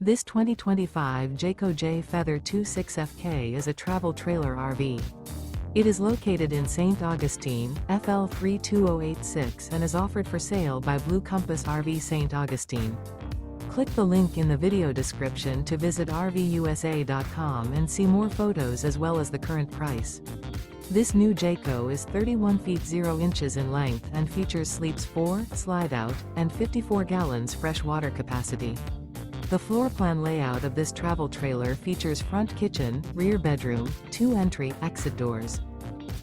This 2025 Jayco Jay Feather 26FK is a travel trailer RV. It is located in St. Augustine, FL 32086 and is offered for sale by Blue Compass RV St. Augustine. Click the link in the video description to visit RVUSA.com and see more photos as well as the current price. This new Jayco is 31 feet 0 inches in length and features sleeps 4, slide-out, and 54 gallons fresh water capacity. The floor plan layout of this travel trailer features front kitchen, rear bedroom, 2 entry/exit doors.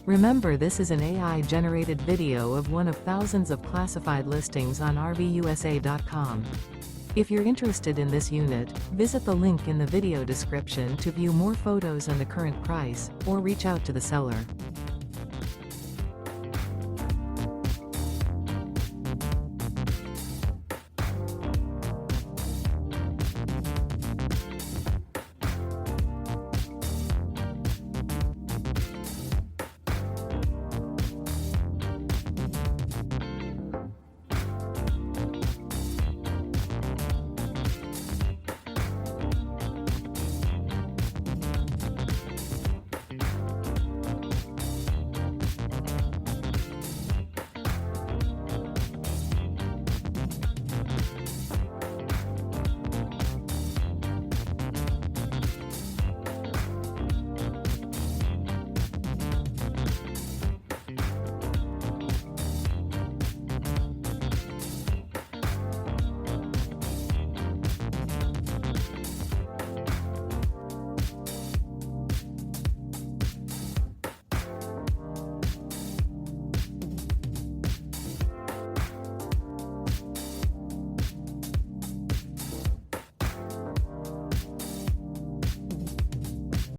Remember, this is an AI-generated video of one of thousands of classified listings on RVUSA.com. If you're interested in this unit, visit the link in the video description to view more photos and the current price, or reach out to the seller.